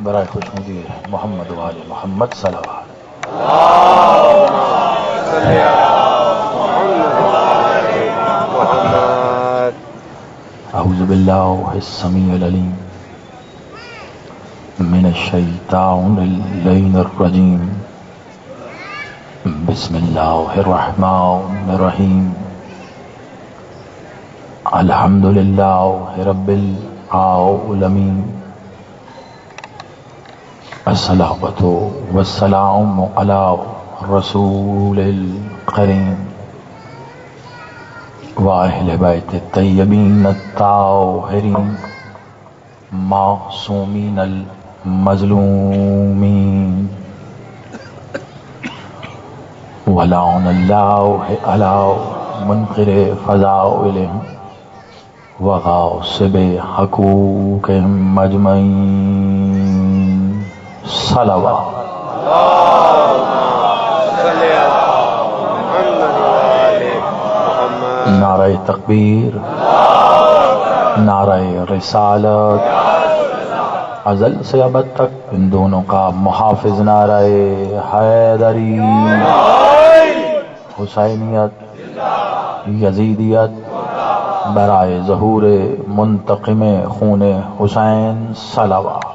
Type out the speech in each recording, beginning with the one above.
برائے خوشنودی محمد و آل محمد صلوات۔ اعوذ باللہ السمیع العلیم من الشیطان اللعین الرجیم، بسم اللہ الرحمن الرحیم، الحمد للہ رب العالمین، الصلاۃ والسلام علی رسول الکریم واہل بیت الطیبین الطاہرین معصومین المظلومین، ولعن اللہ علی منکر فضائلہم وغاصب حقوقہم اجمعین، صلوات۔ نعرہ تکبیر، نعرہ رسالت، ازل سے ابد تک ان دونوں کا محافظ نعرہ حیدری، حسینیت، یزیدیت، برائے ظہور منتقم خون حسین، صلوات۔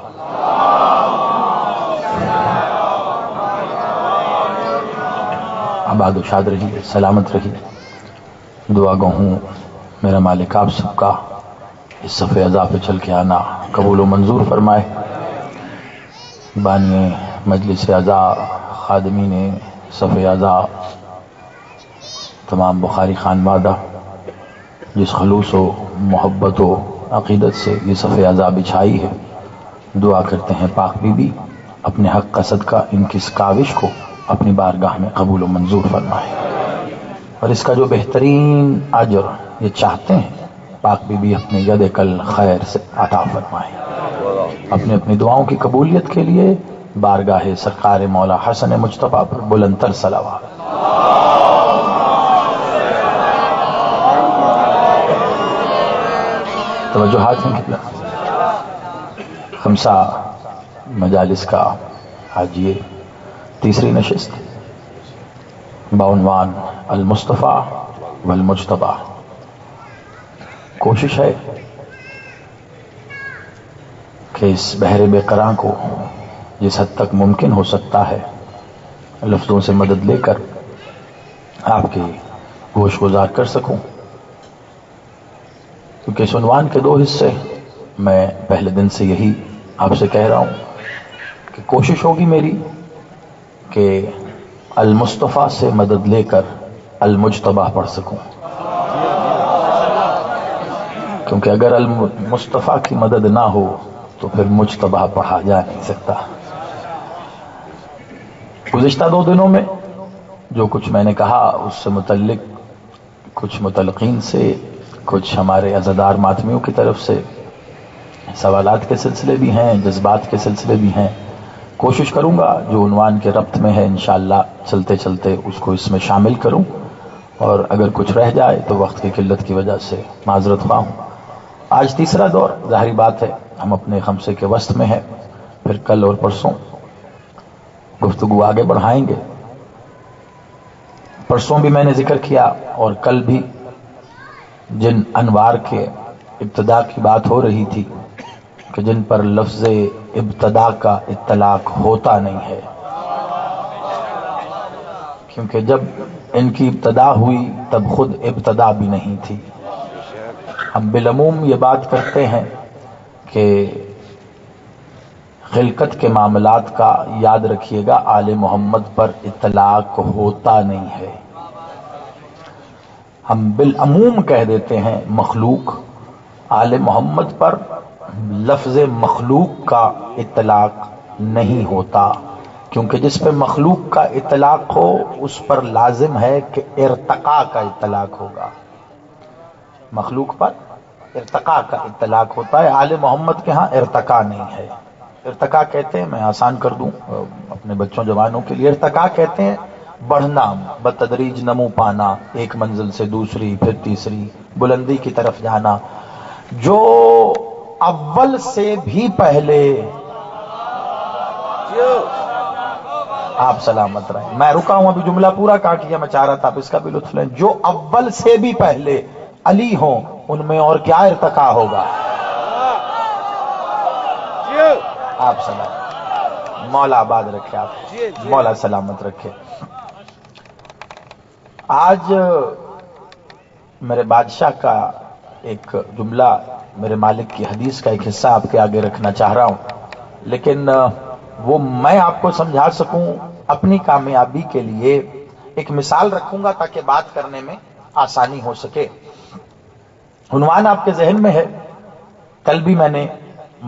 آباد و شاد رہیے، سلامت رہیے۔ دعا گو ہوں میرا مالک آپ سب کا اس صف اعضاء پہ چل کے آنا قبول و منظور فرمائے۔ بانی مجلس اعضاء، خادمین صف اعضاء، تمام بخاری خانوادہ جس خلوص و محبت و عقیدت سے یہ صف اعضاء بچھائی ہے، دعا کرتے ہیں پاک بی بی اپنے حق کا صدقہ ان کی اس کاوش کو اپنی بارگاہ میں قبول و منظور فرمائے، اور اس کا جو بہترین اجر یہ چاہتے ہیں پاک بی بی اپنے ید کل خیر سے عطا فرمائے۔ اپنی اپنی دعاؤں کی قبولیت کے لیے بارگاہ سرکار مولا حسن مجتبیٰ پر بلند تر صلوات۔ توجہات ہیں کتنا؟ خمسہ مجالس کا آج یہ تیسری نشست بعنوان المصطفیٰ والمجتبیٰ۔ کوشش ہے کہ اس بحر بے قراں کو جس حد تک ممکن ہو سکتا ہے لفظوں سے مدد لے کر آپ کے گوش گزار کر سکوں، کیونکہ اس عنوان کے دو حصے میں پہلے دن سے یہی آپ سے کہہ رہا ہوں کہ کوشش ہوگی میری کہ المصطفیٰ سے مدد لے کر المجتبیٰ پڑھ سکوں، کیونکہ اگر المصطفیٰ کی مدد نہ ہو تو پھر مجتبیٰ پڑھا جا نہیں سکتا۔ گزشتہ 2 دنوں میں جو کچھ میں نے کہا اس سے متعلق کچھ متعلقین سے، کچھ ہمارے عزادار ماتمیوں کی طرف سے سوالات کے سلسلے بھی ہیں، جذبات کے سلسلے بھی ہیں۔ کوشش کروں گا جو عنوان کے ربط میں ہے انشاءاللہ چلتے چلتے اس کو اس میں شامل کروں، اور اگر کچھ رہ جائے تو وقت کی قلت کی وجہ سے معذرت خواہ ہوں۔ آج تیسرا دور، ظاہری بات ہے ہم اپنے خمسے کے وسط میں ہیں، پھر کل اور پرسوں گفتگو آگے بڑھائیں گے۔ پرسوں بھی میں نے ذکر کیا اور کل بھی جن انوار کے ابتدا کی بات ہو رہی تھی کہ جن پر لفظ ابتدا کا اطلاق ہوتا نہیں ہے، کیونکہ جب ان کی ابتدا ہوئی تب خود ابتدا بھی نہیں تھی۔ ہم بالعموم یہ بات کرتے ہیں کہ خلقت کے معاملات کا یاد رکھیے گا آل محمد پر اطلاق ہوتا نہیں ہے۔ ہم بالعموم کہہ دیتے ہیں مخلوق، آل محمد پر لفظ مخلوق کا اطلاق نہیں ہوتا، کیونکہ جس پہ مخلوق کا اطلاق ہو اس پر لازم ہے کہ ارتقاء کا اطلاق ہوگا۔ مخلوق پر ارتقاء کا اطلاق ہوتا ہے، آل محمد کے ہاں ارتقاء نہیں ہے۔ ارتقاء کہتے ہیں، میں آسان کر دوں اپنے بچوں جوانوں کے لیے، ارتقاء کہتے ہیں بڑھنا، بتدریج نمو پانا، ایک منزل سے دوسری پھر تیسری، بلندی کی طرف جانا۔ جو اول سے بھی پہلے آپ سلامت رہیں. میں رکا ہوں, ابھی جملہ پورا کاٹ لیا, میں چاہ رہا تھا آپ اس کا بھی لطف لیں. جو اول سے بھی پہلے علی ہوں ان میں اور کیا ارتقا ہوگا. آپ سلامت, مولا آباد رکھے, آپ مولا سلامت رکھے. آج میرے بادشاہ کا ایک جملہ, میرے مالک کی حدیث کا ایک حصہ آپ کے آگے رکھنا چاہ رہا ہوں, لیکن وہ میں آپ کو سمجھا سکوں اپنی کامیابی کے لیے ایک مثال رکھوں گا تاکہ بات کرنے میں آسانی ہو سکے. عنوان آپ کے ذہن میں ہے. کل بھی میں نے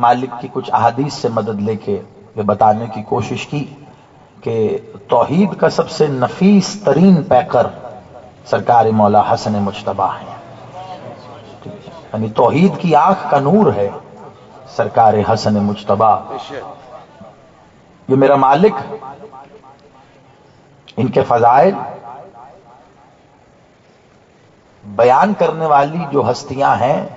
مالک کی کچھ احادیث سے مدد لے کے یہ بتانے کی کوشش کی کہ توحید کا سب سے نفیس ترین پیکر سرکار مولا حسن مجتبیٰ ہیں. یعنی توحید کی آنکھ کا نور ہے سرکار حسن مجتبیٰ. یہ میرا مالک, ان کے فضائل بیان کرنے والی جو ہستیاں ہیں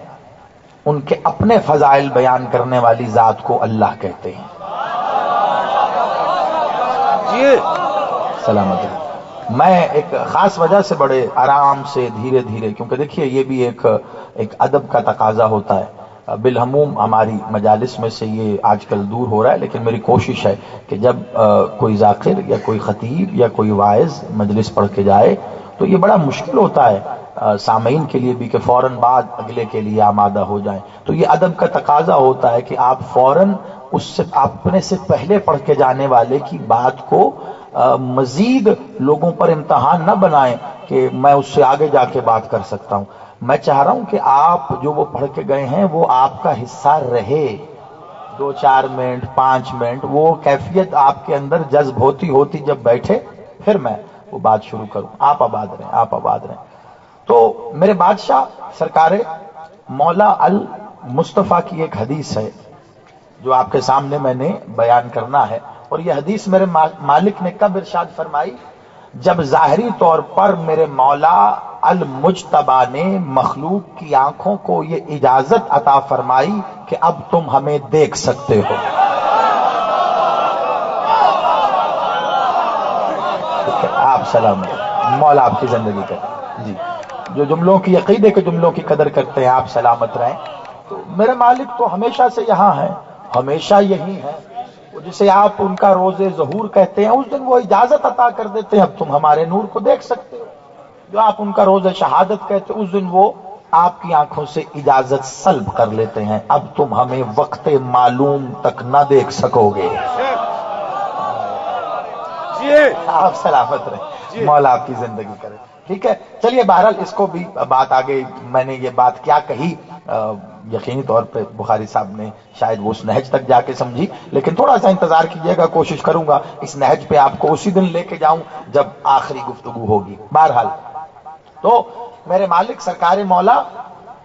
ان کے اپنے فضائل بیان کرنے والی ذات کو اللہ کہتے ہیں. سلامت ہے. میں ایک خاص وجہ سے بڑے آرام سے دھیرے دھیرے, کیونکہ دیکھیے یہ بھی ایک ادب کا تقاضا ہوتا ہے. بالہموم ہماری مجالس میں سے یہ آج کل دور ہو رہا ہے, لیکن میری کوشش ہے کہ جب کوئی ذاکر یا کوئی خطیب یا کوئی واعظ مجلس پڑھ کے جائے تو یہ بڑا مشکل ہوتا ہے سامعین کے لیے بھی کہ فوراً بعد اگلے کے لیے آمادہ ہو جائیں. تو یہ ادب کا تقاضا ہوتا ہے کہ آپ فوراً اس سے اپنے سے پہلے پڑھ کے جانے والے کی بات کو مزید لوگوں پر امتحان نہ بنائیں کہ میں اس سے آگے جا کے بات کر سکتا ہوں. میں چاہ رہا ہوں کہ آپ جو وہ پڑھ کے گئے ہیں وہ آپ کا حصہ رہے. 2-4 منٹ 5 منٹ وہ کیفیت آپ کے اندر جذب ہوتی جب بیٹھے پھر میں وہ بات شروع کروں. آپ آباد رہیں, آپ آباد رہیں. تو میرے بادشاہ سرکار مولا المصطفیٰ کی ایک حدیث ہے جو آپ کے سامنے میں نے بیان کرنا ہے. اور یہ حدیث میرے مالک نے کب ارشاد فرمائی؟ جب ظاہری طور پر میرے مولا المجتبیٰ نے مخلوق کی آنکھوں کو یہ اجازت عطا فرمائی کہ اب تم ہمیں دیکھ سکتے ہو. آپ سلامت, مولا آپ کی زندگی کرے. جی, جو جملوں کی عقیدے کے جملوں کی قدر کرتے ہیں آپ سلامت رہیں. تو میرے مالک تو ہمیشہ سے یہاں ہیں, ہمیشہ یہی ہیں. جسے آپ ان کا روز ظہور کہتے ہیں اس دن وہ اجازت عطا کر دیتے ہیں اب تم ہمارے نور کو دیکھ سکتے ہو. جو آپ ان کا روز شہادت کہتے ہیں اس دن وہ آپ کی آنکھوں سے اجازت سلب کر لیتے ہیں, اب تم ہمیں وقت معلوم تک نہ دیکھ سکو گے. آپ سلامت رہیں, مولا آپ کی زندگی کرے. ٹھیک ہے, چلیے بہرحال اس کو بھی بات آگے میں نے یہ بات کیا کہی یقینی طور پہ بخاری صاحب نے شاید وہ اس نہج تک جا کے سمجھی, لیکن تھوڑا سا انتظار کیجیے گا, کوشش کروں گا اس نہج پہ آپ کو اسی دن لے کے جاؤں جب آخری گفتگو ہوگی. بہرحال تو میرے مالک سرکار مولا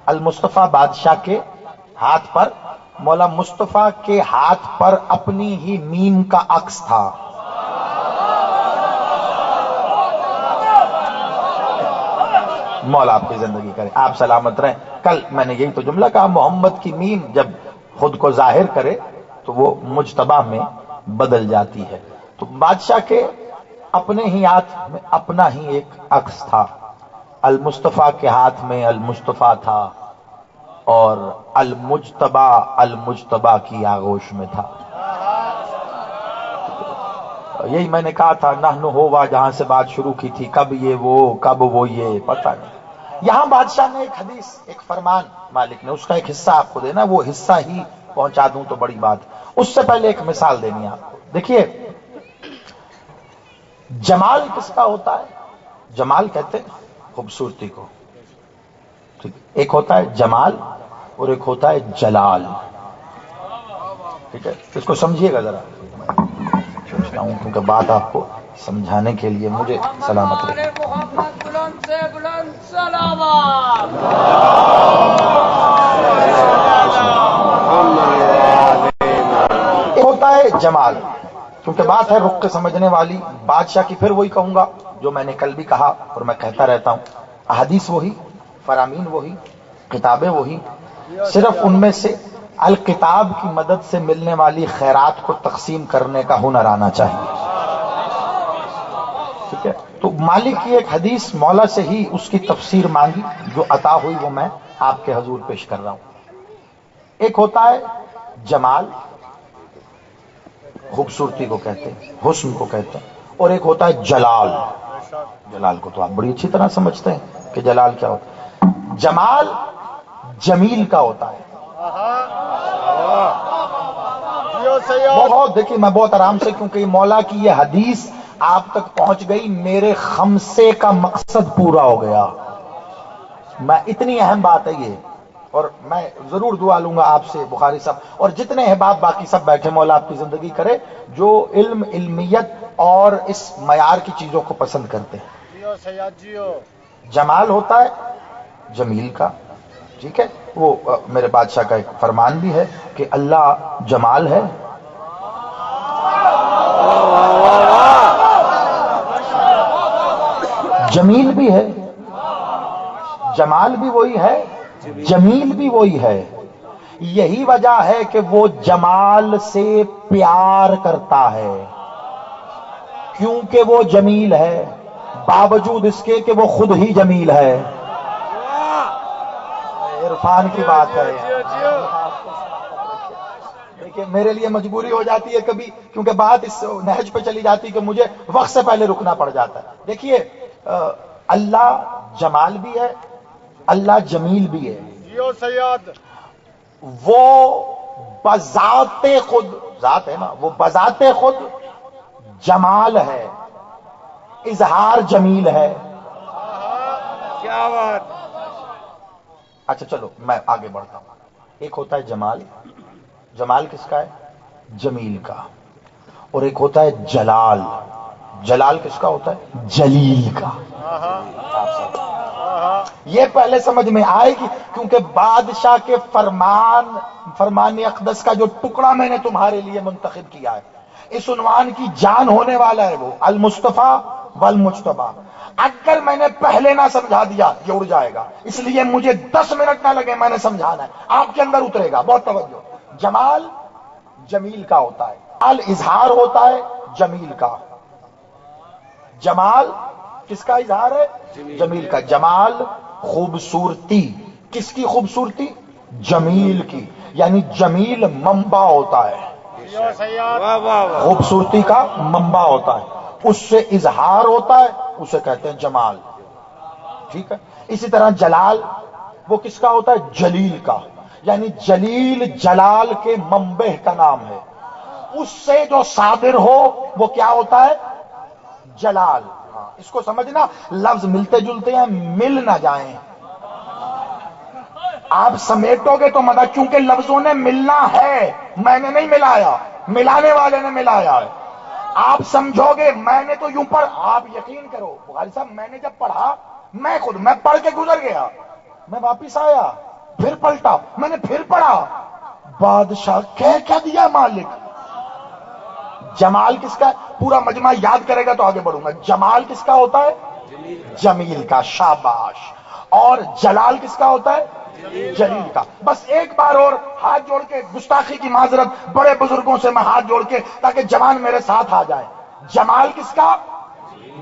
المصطفیٰ بادشاہ کے ہاتھ پر, مولا مصطفیٰ کے ہاتھ پر اپنی ہی میم کا عکس تھا. مولا آپ کی زندگی کرے, آپ سلامت رہیں. کل میں نے یہی تو جملہ کہا, محمد کی میم جب خود کو ظاہر کرے تو وہ مجتبیٰ میں بدل جاتی ہے. تو بادشاہ کے اپنے ہی ہاتھ میں اپنا ہی ایک عکس تھا. المصطفیٰ کے ہاتھ میں المصطفیٰ تھا اور المجتبیٰ کی آغوش میں تھا. یہی میں نے کہا تھا نحن ہوا, جہاں سے بات شروع کی تھی, کب یہ وہ کب وہ یہ پتہ نہیں. یہاں بادشاہ نے ایک حدیث, ایک فرمان مالک نے, اس کا ایک حصہ آپ کو دینا, وہ حصہ ہی پہنچا دوں تو بڑی بات. اس سے پہلے ایک مثال دینی ہے آپ کو. دیکھیے جمال کس کا ہوتا ہے؟ جمال کہتے ہیں خوبصورتی کو. ایک ہوتا ہے جمال اور ایک ہوتا ہے جلال. ٹھیک ہے, اس کو سمجھیے گا ذرا. سوچتا ہوں کیونکہ بات آپ کو سمجھانے کے لیے مجھے سلامت رہے. ایک ہوتا ہے جمال, کیونکہ بات ہے رخ کے سمجھنے والی بادشاہ کی. پھر وہی کہوں گا جو میں نے کل بھی کہا اور میں کہتا رہتا ہوں, احادیث وہی, فرامین وہی, کتابیں وہی, صرف ان میں سے الکتاب کی مدد سے ملنے والی خیرات کو تقسیم کرنے کا ہنر آنا چاہیے. ٹھیک ہے. تو مالک کی ایک حدیث مولا سے ہی اس کی تفسیر مانگی، جو عطا ہوئی وہ میں آپ کے حضور پیش کر رہا ہوں. ایک ہوتا ہے جمال، خوبصورتی کو کہتے ہیں، حسن کو کہتے ہیں، اور ایک ہوتا ہے جلال. جلال کو تو آپ بڑی اچھی طرح سمجھتے ہیں کہ جلال کیا ہوتا ہے. جمال جمیل کا ہوتا ہے. بہت دیکھیے، میں بہت آرام سے، کیونکہ یہ مولا کی یہ حدیث آپ تک پہنچ گئی، میرے خمسے کا مقصد پورا ہو گیا. میں اتنی اہم بات ہے یہ، اور میں ضرور دعا لوں گا آپ سے بخاری صاحب اور جتنے احباب باقی سب بیٹھے، مولا آپ کی زندگی کرے جو علم، علمیت اور اس معیار کی چیزوں کو پسند کرتے ہیں. جمال ہوتا ہے جمیل کا. ٹھیک ہے. وہ میرے بادشاہ کا ایک فرمان بھی ہے کہ اللہ جمال ہے. جمیل بھی ہے. جمال بھی وہی ہے، جمیل بھی وہی ہے. یہی وجہ ہے کہ وہ جمال سے پیار کرتا ہے، کیونکہ وہ جمیل ہے، باوجود اس کے کہ وہ خود ہی جمیل ہے. عرفان کی بات ہے. دیکھیے، میرے لیے مجبوری ہو جاتی ہے کبھی، کیونکہ بات اس نہج پہ چلی جاتی ہے کہ مجھے وقت سے پہلے رکنا پڑ جاتا ہے. دیکھیے، اللہ جمال بھی ہے، اللہ جمیل بھی ہے. وہ بذات خود، ذات ہے نا، وہ بذات خود جمال ہے، اظہار جمیل ہے. کیا بات. اچھا چلو میں آگے بڑھتا ہوں. ایک ہوتا ہے جمال. جمال کس کا ہے؟ جمیل کا. اور ایک ہوتا ہے جلال. جلال کس کا ہوتا ہے؟ جلیل کا. یہ پہلے سمجھ میں آئے گی، کیونکہ بادشاہ کے فرمان اقدس کا جو ٹکڑا میں نے تمہارے لیے منتخب کیا ہے، اس عنوان کی جان ہونے والا ہے وہ المصطفیٰ والمجتبی. اگر میں نے پہلے نہ سمجھا دیا یہ اڑ جائے گا، اس لیے مجھے 10 منٹ نہ لگے، میں نے سمجھانا ہے، آپ کے اندر اترے گا. بہت توجہ. جمال جمیل کا ہوتا ہے، اظہار ہوتا ہے جمیل کا. جمال کس کا اظہار ہے؟ جمیل کا. جمال خوبصورتی، کس کی خوبصورتی؟ جمیل کی. یعنی جمیل منبع ہوتا ہے، خوبصورتی کا منبع ہوتا ہے، اس سے اظہار ہوتا ہے، اسے کہتے ہیں جمال. ٹھیک ہے. اسی طرح جلال وہ کس کا ہوتا ہے؟ جلیل کا. یعنی جلیل جلال کے منبع کا نام ہے، اس سے جو صادر ہو وہ کیا ہوتا ہے؟ جلال. اس کو سمجھنا، لفظ ملتے جلتے ہیں، مل نہ جائیں. آپ سمیٹو گے تو مدد، کیونکہ لفظوں نے ملنا ہے، میں نے نہیں ملایا، ملانے والے نے ملایا ہے. آپ سمجھو گے میں نے تو یوں پڑھ، آپ یقین کرو بخاری صاحب، میں نے جب پڑھا، میں خود میں پڑھ کے گزر گیا، میں واپس آیا، پھر پلٹا، میں نے پھر پڑھا. بادشاہ کہہ کیا دیا مالک. جمال کس کا ہے؟ پورا مجمع یاد کرے گا تو آگے بڑھوں گا. جمال کس کا ہوتا ہے؟ جمیل کا. شاباش. اور جلال کس کا ہوتا ہے؟ جلیل کا. بس ایک بار اور ہاتھ جوڑ کے، گستاخی کی معذرت، بڑے بزرگوں سے میں ہاتھ جوڑ کے، تاکہ جوان میرے ساتھ آ جائے. جمال کس کا؟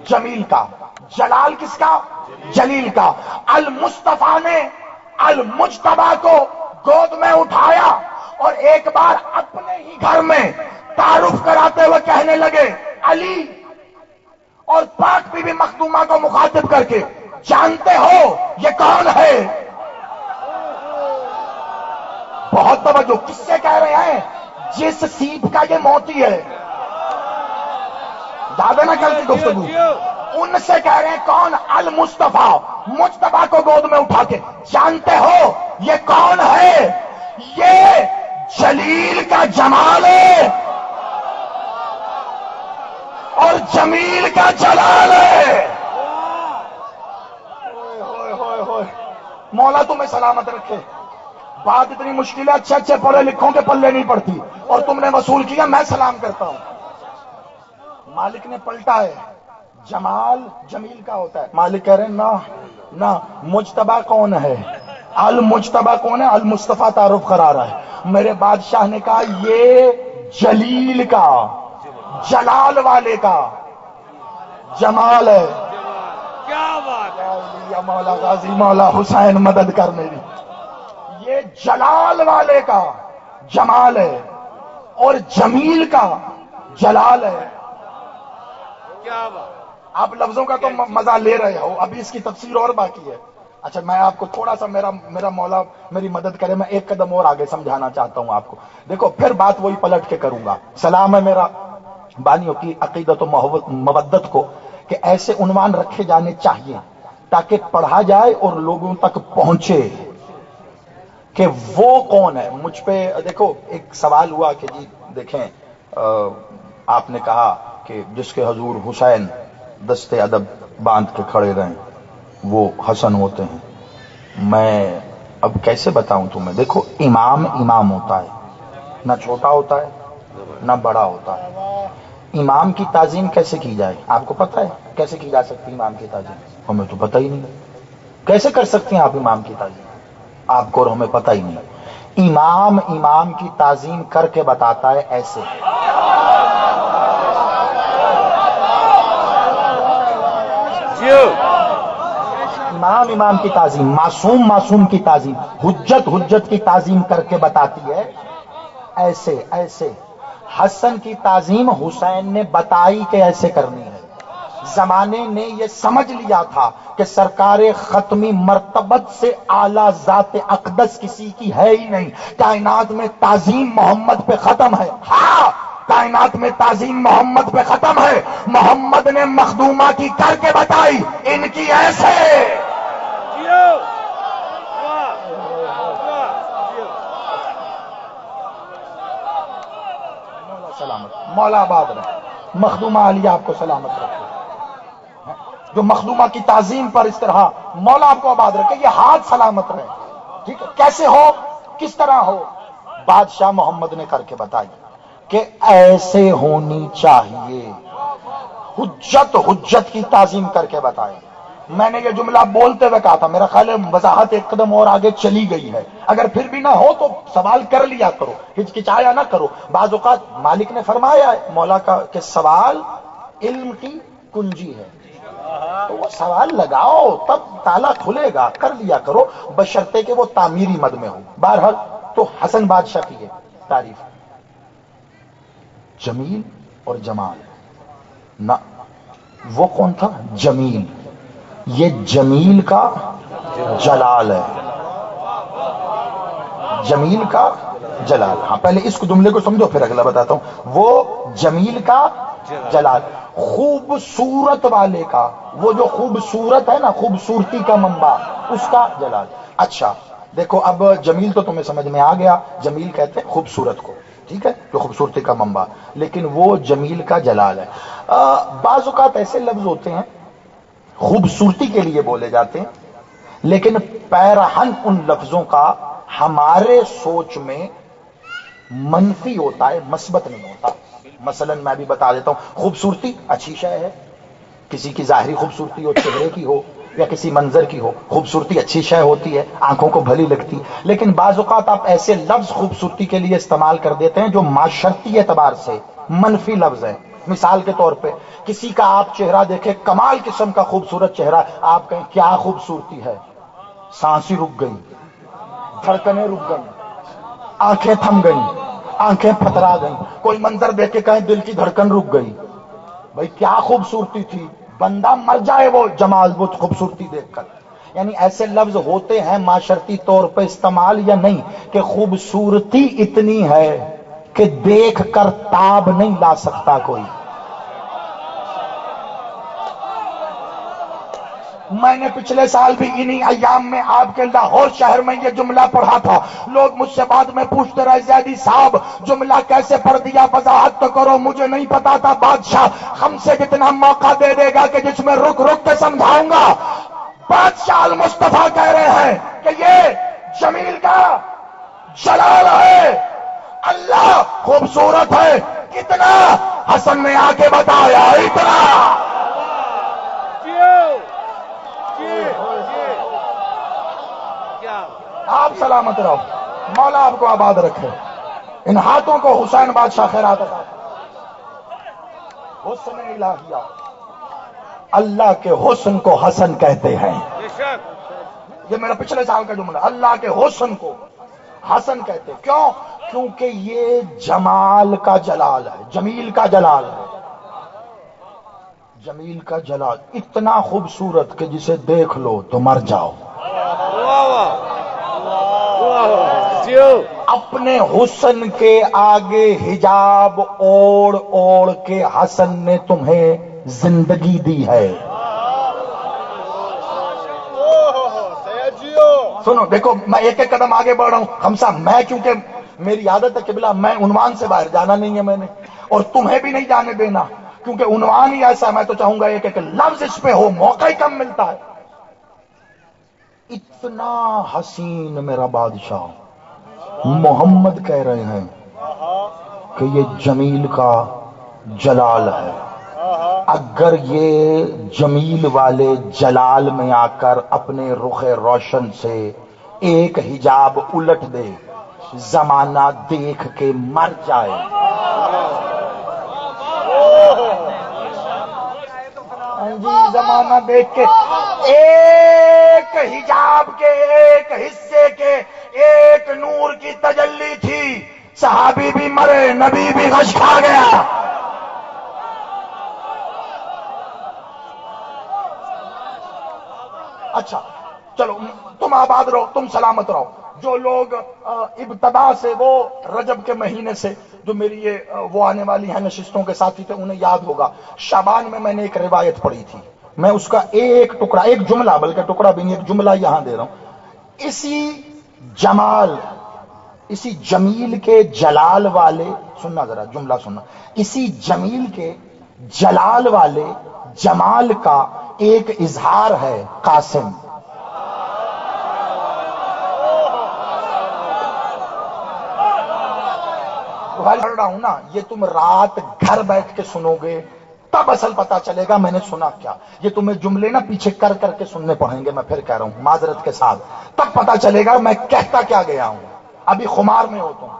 جمیل کا. جلال کس کا؟ جلیل کا. المصطفیٰ نے المجتبی کو گود میں اٹھایا اور ایک بار اپنے ہی گھر میں تعارف کراتے ہوئے کہنے لگے، علی، اور پاک بی بی مخدومہ کو مخاطب کر کے، جانتے ہو یہ کون ہے؟ بہت توجہ. کس سے کہہ رہے ہیں؟ جس سیپ کا یہ موتی ہے. یاد ہے نا کل کی گفتگو؟ ان سے کہہ رہے ہیں کون؟ المصطفیٰ، مجتبی کو گود میں اٹھا کے، جانتے ہو یہ کون ہے؟ یہ جلیل کا جمال ہے اور جمیل کا جلال ہے. مولا تمہیں سلامت رکھے. بات اتنی مشکل ہے، اچھے اچھے پڑھے لکھوں کے پلے نہیں پڑتی، اور تم نے وصول کیا، میں سلام کرتا ہوں. مالک نے پلٹا ہے. جمال جمیل کا ہوتا ہے. مالک کہہ رہے ہیں نہ نہ، مجتبی کون ہے؟ المجتبی کون ہے؟ المصطفیٰ تعارف کرا رہا ہے. میرے بادشاہ نے کہا یہ جلیل کا، جلال والے کا جمال ہے. کیا بات ہے. یا مولا غازی مولا حسین مدد کر میری. یہ جلال والے کا جمال ہے اور جمیل کا جلال ہے. کیا بات. آپ لفظوں کا تو مزہ لے رہے ہو، ابھی اس کی تفسیر اور باقی ہے. اچھا میں آپ کو تھوڑا سا میرا مولا میری مدد کرے، میں ایک قدم اور آگے سمجھانا چاہتا ہوں آپ کو. دیکھو پھر بات وہی پلٹ کے کروں گا. سلام ہے میرا بانیوں کی عقیدت و مودت کو کہ ایسے عنوان رکھے جانے چاہیے تاکہ پڑھا جائے اور لوگوں تک پہنچے کہ وہ کون ہے. مجھ پہ دیکھو ایک سوال ہوا کہ جی دیکھیں آپ نے کہا کہ جس کے حضور حسین دستے ادب باندھ کے کھڑے رہیں وہ حسن ہوتے ہیں. میں اب کیسے بتاؤں تمہیں؟ دیکھو امام ہوتا ہے، نہ چھوٹا ہوتا ہے نہ بڑا ہوتا ہے. امام کی تعظیم کیسے کی جائے آپ کو پتہ ہے؟ کیسے کی جا سکتی امام کی تعظیم؟ ہمیں تو پتہ ہی نہیں. کیسے کر سکتی ہیں آپ امام کی تعظیم؟ آپ کو اور ہمیں پتہ ہی نہیں. امام کی تعظیم کر کے بتاتا ہے ایسے. امام کی تعظیم، معصوم کی تعظیم، حجت کی تعظیم کر کے بتاتی ہے ایسے ایسے. حسن کی تعظیم حسین نے بتائی کہ ایسے کرنی ہے. زمانے نے یہ سمجھ لیا تھا کہ سرکار ختمی مرتبت سے اعلیٰ ذات اقدس کسی کی ہے ہی نہیں. کائنات میں تعظیم محمد پہ ختم ہے. ہاں کائنات میں تعظیم محمد پہ ختم ہے. محمد نے مخدومہ کی کر کے بتائی، ان کی ایسے. سلامت مولا آباد رہے، مخدومہ علیہ آپ کو سلامت رکھے. جو مخدومہ کی تعظیم پر اس طرح مولا آپ کو آباد رکھے، یہ ہاتھ سلامت رہے. ٹھیک ہے، کیسے ہو کس طرح ہو؟ بادشاہ محمد نے کر کے بتائی کہ ایسے ہونی چاہیے. حجت کی تعظیم کر کے بتائے. میں نے یہ جملہ بولتے ہوئے کہا تھا، میرا خیال ہے وضاحت ایک قدم اور آگے چلی گئی ہے. اگر پھر بھی نہ ہو تو سوال کر لیا کرو، ہچکچایا نہ کرو. بعض اوقات مالک نے فرمایا ہے مولا کا کہ سوال علم کی کنجی ہے، تو وہ سوال لگاؤ تب تالا کھلے گا. کر لیا کرو بشرطے کہ وہ تعمیری مد میں ہو. بہرحال تو حسن بادشاہ کی ہے تعریف، جمیل اور جمال. نہ وہ کون تھا؟ جمیل. یہ جمیل کا جلال ہے، جمیل کا جلال. ہاں پہلے اس جملے کو سمجھو پھر اگلا بتاتا ہوں. وہ جمیل کا جلال، خوبصورت والے کا، وہ جو خوبصورت ہے نا، خوبصورتی کا منبع، اس کا جلال. اچھا دیکھو اب جمیل تو تمہیں سمجھ میں آ گیا، جمیل کہتے ہیں خوبصورت کو، ٹھیک ہے، جو خوبصورتی کا منبع. لیکن وہ جمیل کا جلال ہے. بعض اوقات ایسے لفظ ہوتے ہیں خوبصورتی کے لیے بولے جاتے ہیں، لیکن پیرہن ان لفظوں کا ہمارے سوچ میں منفی ہوتا ہے، مثبت نہیں ہوتا. مثلا میں بھی بتا دیتا ہوں، خوبصورتی اچھی شے ہے، کسی کی ظاہری خوبصورتی ہو، چہرے کی ہو یا کسی منظر کی ہو، خوبصورتی اچھی شے ہوتی ہے، آنکھوں کو بھلی لگتی. لیکن بعض اوقات آپ ایسے لفظ خوبصورتی کے لیے استعمال کر دیتے ہیں جو معاشرتی اعتبار سے منفی لفظ ہے. مثال کے طور پہ کسی کا آپ چہرہ دیکھیں، کمال قسم کا خوبصورت چہرہ، آپ کہیں کیا خوبصورتی ہے، سانسی رک گئی، دھڑکنیں رک گئی، آنکھیں تھم گئیں، آنکھیں پھترا گئیں. کوئی منظر دیکھ کے کہیں دل کی دھڑکن رک گئی. بھئی کیا خوبصورتی تھی، بندہ مر جائے وہ جمال، وہ خوبصورتی دیکھ کر. یعنی ایسے لفظ ہوتے ہیں معاشرتی طور پہ استعمال یا نہیں کہ خوبصورتی اتنی ہے کہ دیکھ کر تاب نہیں لا سکتا کوئی. میں نے پچھلے سال بھی انہی ایام میں آپ کے لاہور شہر میں یہ جملہ پڑھا تھا. لوگ مجھ سے بعد میں پوچھتے رہے زیدی صاحب جملہ کیسے پڑھ دیا، وضاحت تو کرو. مجھے نہیں پتا تھا بادشاہ ہم سے کتنا موقع دے دے گا کہ جس میں رک رک کے سمجھاؤں گا. بادشاہ المصطفیٰ کہہ رہے ہیں کہ یہ جمیل کا جلال ہے، اللہ خوبصورت ہے. کتنا؟ حسن نے آ کے بتایا اتنا. کیا آپ سلامت رہو، مولا آپ کو آباد رکھے، ان ہاتھوں کو حسین بادشاہ خیرات عطا کرے۔ حسن الہیہ، اللہ کے حسن کو حسن کہتے ہیں، بے شک یہ میرا پچھلے سال کا جملہ، اللہ کے حسن کو حسن کہتے ہیں۔ کیوں؟ کیونکہ یہ جمال کا جلال ہے، جمیل کا جلال ہے، جمیل کا جلال اتنا خوبصورت کہ جسے دیکھ لو تو مر جاؤ۔ واہ واہ واہ واہ جیو اپنے حسن کے آگے حجاب اوڑھ اوڑھ کے حسن نے تمہیں زندگی دی ہے۔ سنو دیکھو، میں ایک ایک قدم آگے بڑھ رہا ہوں خمسہ، میں کیونکہ میری عادت ہے قبلہ، میں عنوان سے باہر جانا نہیں ہے میں نے، اور تمہیں بھی نہیں جانے دینا، کیونکہ عنوان ہی ایسا ہے، میں تو چاہوں گا ایک ایک لفظ اس پہ ہو، موقع ہی کم ملتا ہے۔ اتنا حسین میرا بادشاہ، محمد کہہ رہے ہیں کہ یہ جمیل کا جلال ہے۔ اگر یہ جمیل والے جلال میں آ کر اپنے رخ روشن سے ایک حجاب الٹ دے، زمانہ دیکھ کے مر جائے، جی زمانہ دیکھ کے، ایک حجاب کے ایک حصے کے ایک نور کی تجلی تھی، صحابی بھی مرے، نبی بھی غش کھا گیا۔ اچھا چلو، تم آباد رہو، تم سلامت رہو۔ جو لوگ ابتدا سے، وہ رجب کے مہینے سے جو میری یہ وہ آنے والی ہیں نشستوں کے ساتھی تھے، انہیں یاد ہوگا شعبان میں نے ایک روایت پڑھی تھی، میں اس کا ایک ٹکڑا، ایک جملہ، بلکہ ٹکڑا بھی نہیں، ایک جملہ یہاں دے رہا ہوں۔ اسی جمال، اسی جمیل کے جلال والے، سننا ذرا جملہ سننا، اسی جمیل کے جلال والے جمال کا ایک اظہار ہے قاسم۔ پڑھ رہا ہوں نا، یہ تم رات گھر بیٹھ کے سنو گے تب اصل پتا چلے گا میں نے سنا کیا۔ یہ تمہیں جملے نا پیچھے کر کر کے سننے پڑیں گے، میں پھر کہہ رہا ہوں معذرت کے ساتھ، تب پتا چلے گا میں کہتا کیا گیا ہوں، ابھی خمار میں ہوتا ہوں۔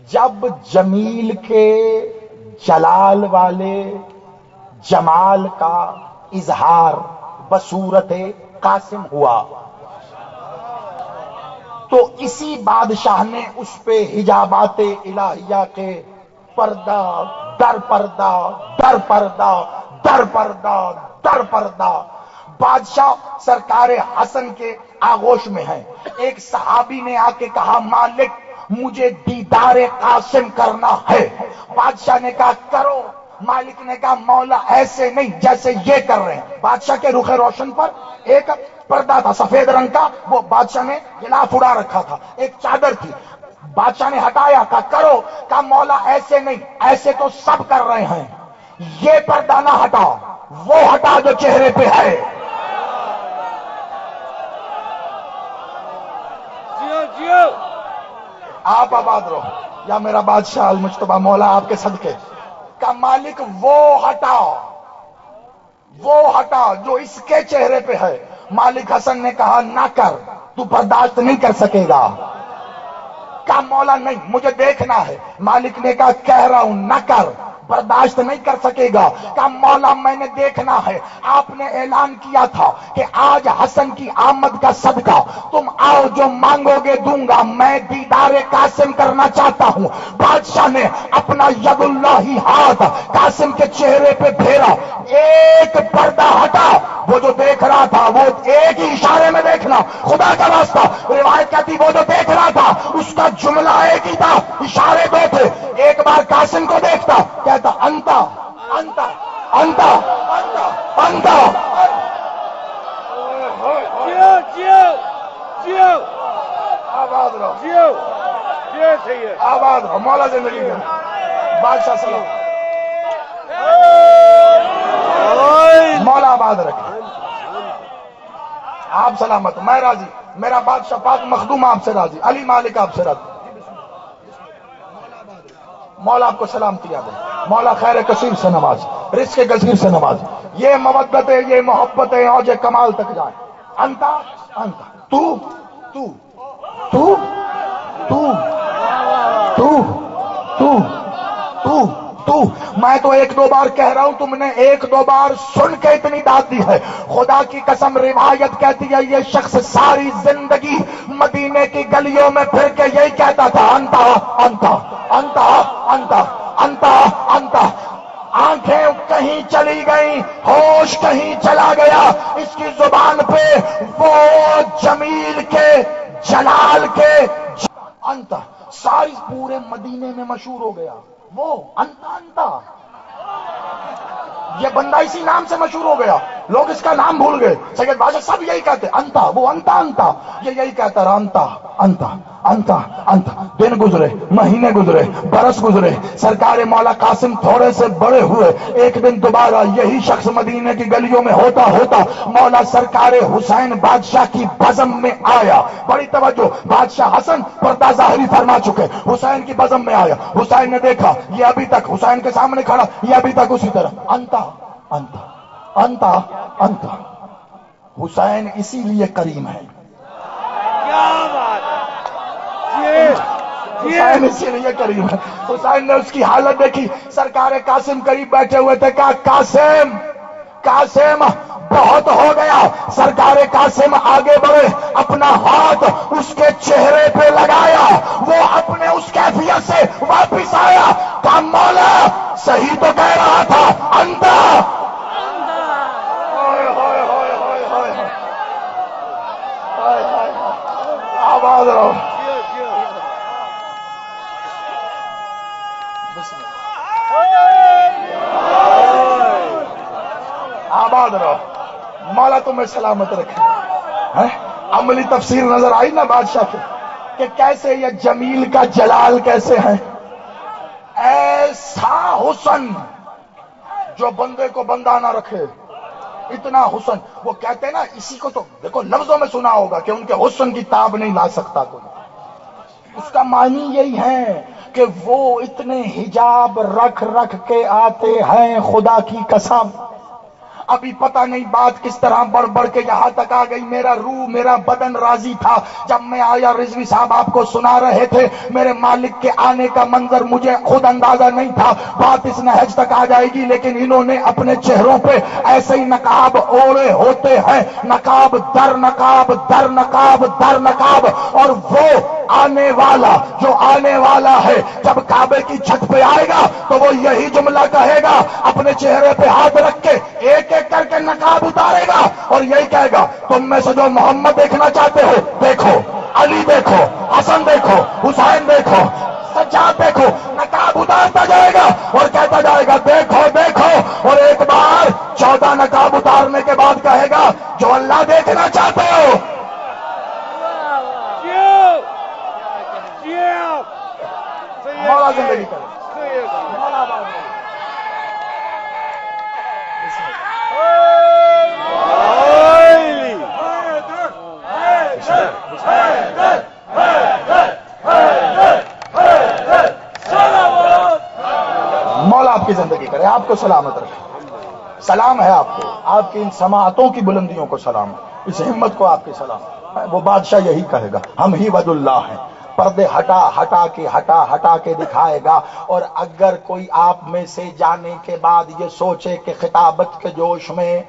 جب جمیل کے جلال والے جمال کا اظہار بصورت قاسم ہوا، تو اسی بادشاہ نے اس پہ حجابات الہیہ کے پردہ در پردہ در پردہ در پردہ در پردہ، بادشاہ سرکار حسن کے آغوش میں ہے۔ ایک صحابی نے آ کے کہا مالک مجھے دیدار قاسم کرنا ہے، بادشاہ نے کہا کرو، مالک نے کہا مولا ایسے نہیں جیسے یہ کر رہے ہیں۔ بادشاہ کے رخ روشن پر ایک پردہ تھا سفید رنگ کا، وہ بادشاہ نے غلاف اڑا رکھا تھا، ایک چادر تھی، بادشاہ نے ہٹایا، کہا کرو، کہا مولا ایسے نہیں، ایسے تو سب کر رہے ہیں، یہ پردہ نہ ہٹا، وہ ہٹا جو چہرے پہ ہے۔ جیو جیو آپ آباد رہو یا میرا بادشاہ المجتبی مولا آپ کے صدقے، کا مالک وہ ہٹا، وہ ہٹا جو اس کے چہرے پہ ہے۔ مالک حسن نے کہا نہ کر، تو برداشت نہیں کر سکے گا۔ کہا مولا نہیں مجھے دیکھنا ہے۔ مالک نے کہا کہہ رہا ہوں نہ کر، برداشت نہیں کر سکے گا۔ کہا مولا میں نے دیکھنا ہے، آپ نے اعلان کیا تھا کہ آج حسن کی آمد کا صدقہ تم آؤ جو مانگو گے دوں گا، میں دیدار قاسم کرنا چاہتا ہوں۔ بادشاہ نے اپنا ید اللہ ہاتھ قاسم کے چہرے پہ پھیرا، ایک پردہ ہٹا، وہ جو دیکھ رہا تھا وہ ایک ہی اشارے میں دیکھنا، خدا کا واسطہ روایت کہتی وہ جو دیکھ رہا تھا اس کا جملہ ایک ہی تھا، اشارے دو تھے۔ ایک بار قاسم کو دیکھتا کہتا انتا انتا انتا انتا، جیو جیو جیو آباد رہو جیو جیو صحیح ہے آباد رہو، مولا زندگی دے، بادشاہ سلام، مولا آباد رکھے، آپ سلامت، میں راضی، میرا بادشاہ پاک مخدوم آپ سے راضی، علی مالک آپ سے راضی۔ مولا آپ کو سلامتی دے، مولا خیر کثیر سے نواز، رزق کثیر سے نواز، یہ مودتیں یہ محبتیں اوج کمال تک جائیں۔ انتا انتا، تو تو تو تو تو تو تو میں تو ایک دو بار کہہ رہا ہوں، تم نے ایک دو بار سن کے اتنی داد دی ہے. خدا کی قسم روایت کہتی ہے یہ شخص ساری زندگی مدینے کی گلیوں میں پھر کے یہی کہتا تھا انتا انتا انتا انتا انتا انتا. آنکھیں کہیں چلی گئیں، ہوش کہیں چلا گیا، اس کی زبان پہ وہ جمیل کے جلال کے انتا ساری پورے مدینے میں مشہور ہو گیا. وہ انتا انتا، یہ بندہ اسی نام سے مشہور ہو گیا، لوگ اس کا نام بھول گئے. سید بادشاہ سب یہی کہتے انتا، وہ انتا انتا، یہ یہی کہتا رہا انتا انتا انتا انتا. دن گزرے، مہینے گزرے، برس گزرے، سرکار مولا قاسم تھوڑے سے بڑے ہوئے. ایک دن دوبارہ یہی شخص مدینے کی گلیوں میں ہوتا ہوتا مولا سرکار حسین بادشاہ کی بزم میں آیا. بڑی توجہ، بادشاہ حسن پردہ ظاہری فرما چکے، حسین کی بزم میں آیا. حسین نے دیکھا یہ ابھی تک حسین کے سامنے کھڑا، یہ ابھی تک اسی طرح انتا انتا انتا انتا. حسین اسی لیے کریم ہے، کیا بات ہے. حسین اسی لیے کریم ہے. حسین نے اس کی حالت دیکھی، سرکار قاسم قریب بیٹھے ہوئے تھے، کہا قاسم قاسم بہت ہو گیا. سرکار قاسم آگے بڑھے، اپنا ہاتھ اس کے چہرے پہ لگایا، وہ اپنے اس کیفیت سے واپس آیا. کہا مولا صحیح تو کہہ رہا تھا انتا. آواز رہو. آباد رہو، مولا تمہیں سلامت رکھے. عملی تفسیر نظر آئی نا بادشاہ کی کہ کیسے یہ جمیل کا جلال کیسے ہے. ایسا حسن جو بندے کو بندہ نہ رکھے، اتنا حسن. وہ کہتے ہیں نا، اسی کو تو دیکھو لفظوں میں سنا ہوگا کہ ان کے حسن کی تاب نہیں لا سکتا کوئی. اس کا معنی یہی ہے کہ وہ اتنے حجاب رکھ رکھ کے آتے ہیں، خدا کی قسم. ابھی پتہ نہیں بات کس طرح بڑھ بڑھ کے یہاں تک آ گئی. میرا روح میرا بدن راضی تھا جب میں آیا. رضوی صاحب آپ کو سنا رہے تھے میرے مالک کے آنے کا منظر، مجھے خود اندازہ نہیں تھا بات اس نہج تک آ جائے گی، لیکن انہوں نے اپنے چہروں پہ ایسے ہی نقاب اوڑے ہوتے ہیں، نقاب در نقاب در نقاب در نقاب. اور وہ آنے والا جو آنے والا ہے جب کعبے کی چھت پہ آئے گا تو وہ یہی جملہ کہے گا، اپنے چہرے پہ ہاتھ رکھ کے ایک ایک کر کے نقاب اتارے گا اور یہی کہے گا تم میں سے جو محمد دیکھنا چاہتے ہو دیکھو، علی دیکھو، حسن دیکھو، حسین دیکھو، سجاد دیکھو. نقاب اتارتا جائے گا اور کہتا جائے گا دیکھو دیکھو. اور ایک بار 14 نقاب اتارنے کے بعد کہے گا جو اللہ دیکھنا چاہتے ہو. مولا زندگی کرے. مولا آپ کی زندگی کرے، آپ کو سلامت رکھے. سلام ہے آپ کو، آپ کی ان سماعتوں کی بلندیوں کو سلام، اس ہمت کو آپ کی سلام. وہ بادشاہ یہی کہے گا ہم ہی ود اللہ ہیں. پردے ہٹا ہٹا کے دکھائے گا. اور اگر کوئی آپ میں سے جانے کے بعد یہ سوچے کہ خطابت کے جوش میں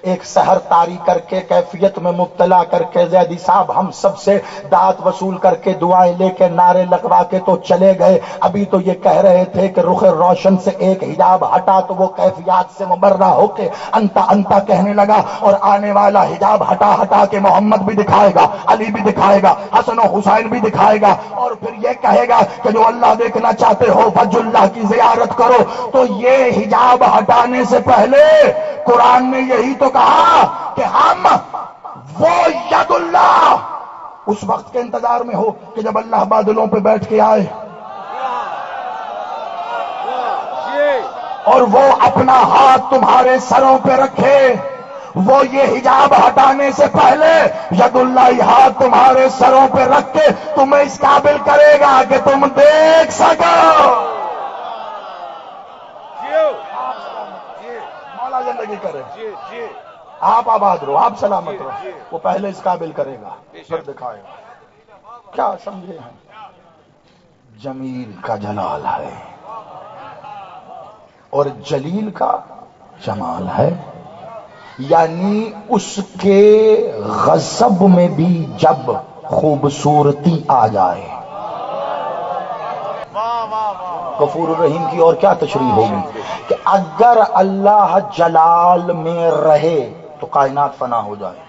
ایک سحر طاری کر کے کیفیت میں مبتلا کر کے زیدی صاحب ہم سب سے دعات وصول کر کے دعائیں لے کے نعرے لگوا کے تو چلے گئے، ابھی تو یہ کہہ رہے تھے کہ رخ روشن سے ایک حجاب ہٹا تو وہ کیفیات سے مبرہ ہو کے انتا انتا کہنے لگا. اور آنے والا حجاب ہٹا ہٹا کے محمد بھی دکھائے گا، علی بھی دکھائے گا، حسن و حسین بھی دکھائے گا. اور پھر یہ کہے گا کہ جو اللہ دیکھنا چاہتے ہو وجہ اللہ کی زیارت کرو. تو یہ حجاب ہٹانے سے پہلے قرآن نے یہی تو کہا کہ ہم وہ ید اللہ اس وقت کے انتظار میں ہو کہ جب اللہ بادلوں پہ بیٹھ کے آئے اور وہ اپنا ہاتھ تمہارے سروں پہ رکھے. وہ یہ حجاب ہٹانے سے پہلے ید اللہ ہاتھ تمہارے سروں پہ رکھ کے تمہیں اس قابل کرے گا کہ تم دیکھ سکو. مولا زندگی کرے، آپ آباد رہو، آپ سلامت رہو. وہ پہلے اس قابل کرے گا پھر دکھائے گا. کیا سمجھے ہیں؟ جمیل کا جلال ہے اور جلیل کا جمال ہے، یعنی اس کے غضب میں بھی جب خوبصورتی آ جائے۔ غفور الرحیم کی اور کیا تشریح ہوگی کہ اگر اللہ جلال میں رہے تو کائنات فنا ہو جائے،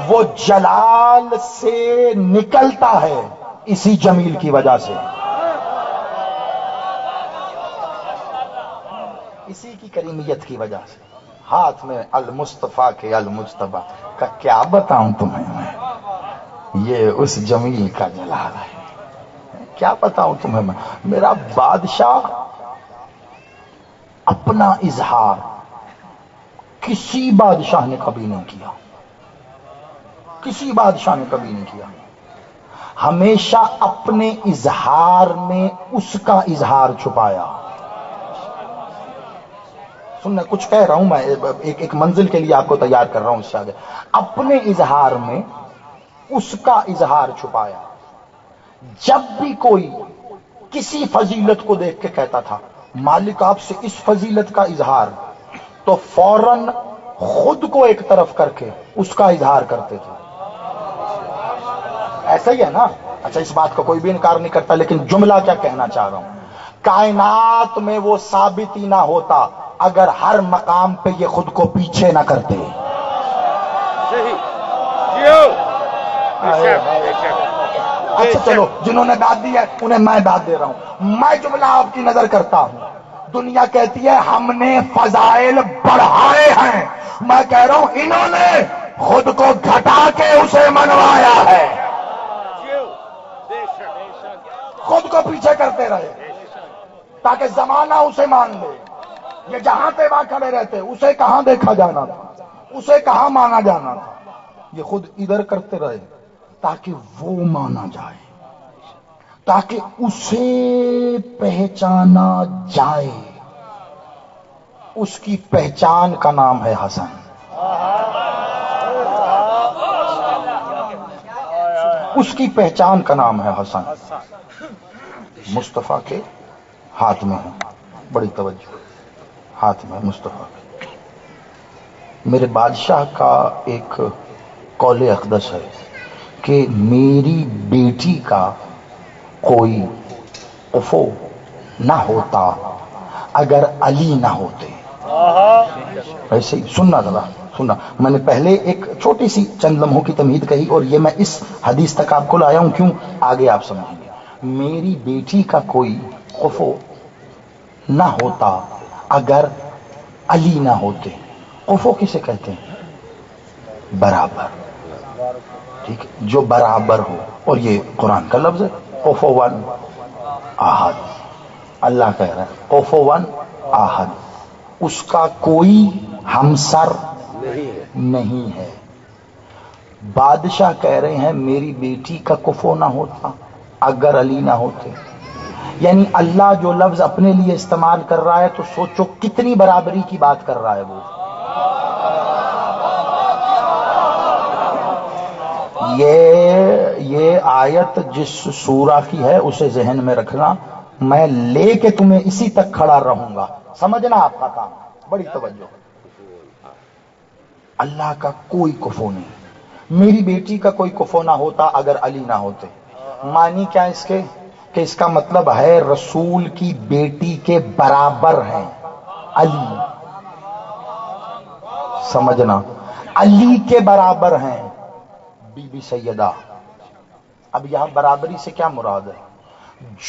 وہ جلال سے نکلتا ہے اسی جمیل کی وجہ سے، اسی کی کریمیت کی وجہ سے۔ ہاتھ میں المصطفیٰ کے المجتبیٰ کا کیا بتاؤں تمہیں میں، یہ اس جمیل کا جلال ہے، کیا بتاؤں تمہیں میں۔ میرا بادشاہ اپنا اظہار کسی بادشاہ نے کبھی نہیں کیا، کسی بادشاہ نے کبھی نہیں کیا، ہمیشہ اپنے اظہار میں اس کا اظہار چھپایا۔ سننا کچھ کہہ رہا ہوں میں، ایک منزل کے لیے آپ کو تیار کر رہا ہوں، اس سے آگے اپنے اظہار میں اس کا اظہار چھپایا۔ جب بھی کوئی کسی فضیلت کو دیکھ کے کہتا تھا مالک آپ سے اس فضیلت کا اظہار، تو فوراً خود کو ایک طرف کر کے اس کا اظہار کرتے تھے۔ ایسا ہی ہے نا؟ اچھا اس بات کا کوئی بھی انکار نہیں کرتا، لیکن جملہ کیا کہنا چاہ رہا ہوں، کائنات میں وہ ثابت ہی نہ ہوتا اگر ہر مقام پہ یہ خود کو پیچھے نہ کرتے۔ اچھا چلو، جنہوں نے داد دی ہے انہیں میں داد دے رہا ہوں، میں جملہ آپ کی نظر کرتا ہوں۔ دنیا کہتی ہے ہم نے فضائل بڑھائے ہیں، میں کہہ رہا ہوں انہوں نے خود کو گھٹا کے اسے منوایا ہے، خود کو پیچھے کرتے رہے تاکہ زمانہ اسے مان لے۔ یہ جہاں پہ وہاں کھڑے رہتے، اسے کہاں دیکھا جانا تھا، اسے کہاں مانا جانا تھا، یہ خود ادھر کرتے رہے تاکہ وہ مانا جائے، تاکہ اسے پہچانا جائے۔ اس کی پہچان کا نام ہے حسن۔ اس کی پہچان کا نام ہے حسن۔ مصطفیٰ کے ہاتھ میں ہے، بڑی توجہ، ہاتھ میں مصطفیٰ کے۔ میرے بادشاہ کا ایک قول اقدس ہے کہ میری بیٹی کا کوئی قفو نہ ہوتا اگر علی نہ ہوتے۔ ایسے ہی سننا ذرا سننا، میں نے پہلے ایک چھوٹی سی چند لمحوں کی تمہید کہی اور یہ میں اس حدیث تک آپ کو لایا ہوں، کیوں آگے آپ سمجھیں گے۔ میری بیٹی کا کوئی قفو نہ ہوتا اگر علی نہ ہوتے۔ قفو کسے کہتے ہیں؟ برابر، ٹھیک ہے، جو برابر ہو، اور یہ قرآن کا لفظ ہے، قفوان احد، اللہ کہہ رہا ہے قفوان احد، اس کا کوئی ہمسر نہیں ہے۔ بادشاہ کہہ رہے ہیں میری بیٹی کا کفو نہ ہوتا اگر علی نہ ہوتے، یعنی اللہ جو لفظ اپنے لیے استعمال کر رہا ہے تو سوچو کتنی برابری کی بات کر رہا ہے وہ۔ یہ آیت جس سورہ کی ہے اسے ذہن میں رکھنا، میں لے کے تمہیں اسی تک کھڑا رہوں گا، سمجھنا آپ کا کام، بڑی توجہ۔ اللہ کا کوئی کفو نہیں، میری بیٹی کا کوئی کفو نہ ہوتا اگر علی نہ ہوتے۔ معنی کیا اس کے کہ اس کا مطلب ہے رسول کی بیٹی کے برابر ہیں علی، سمجھنا، علی کے برابر ہیں بی بی سیدہ۔ اب یہاں برابری سے کیا مراد ہے؟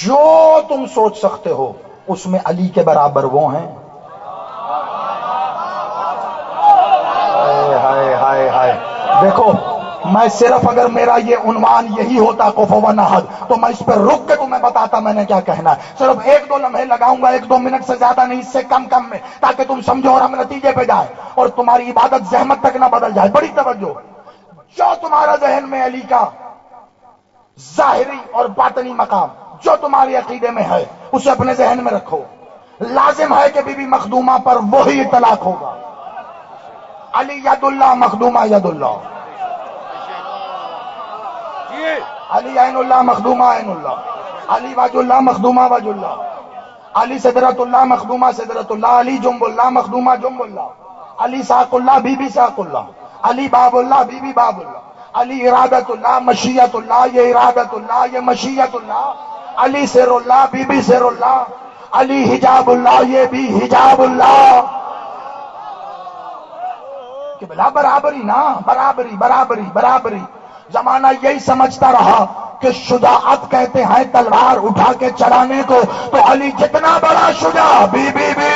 جو تم سوچ سکتے ہو اس میں علی کے برابر وہ ہیں۔ ہائے ہائے ہائے، دیکھو میں صرف اگر میرا یہ عنوان یہی ہوتا کفوان احد تو میں اس پہ رک کے تمہیں بتاتا میں نے کیا کہنا ہے۔ صرف ایک دو لمحے لگاؤں گا، ایک دو منٹ سے زیادہ نہیں، اس سے کم میں، تاکہ تم سمجھو اور ہم نتیجے پہ جائیں اور تمہاری عبادت زحمت تک نہ بدل جائے۔ بڑی توجہ، جو تمہارا ذہن میں علی کا ظاہری اور باطنی مقام جو تمہارے عقیدے میں ہے اسے اپنے ذہن میں رکھو۔ لازم ہے کہ بی بی مخدومہ پر وہی اطلاق ہوگا، علی ید اللہ مخدومہ ید اللہ۔ علی عین اللہ مخدومہ عین اللہ، علی وجہ اللہ مخدومہ وجہ اللہ، علی صدرت اللہ مخدومہ صدرت اللہ، علی جنب اللہ مخدومہ جنب اللہ، علی ساق اللہ بی بی ساق اللہ، علی باب اللہ بی بی باب اللہ، علی ارادت اللہ مشیت اللہ یہ ارادت اللہ یہ مشیت اللہ، علی سر اللہ بی بی سر اللہ، علی حجاب اللہ یہ بھی حجاب اللہ. کہ بلا برابری نا، برابری برابری برابری. زمانہ یہی سمجھتا رہا کہ شجاعت کہتے ہیں تلوار اٹھا کے چلانے کو، تو علی جتنا بڑا شجاع بی بی بی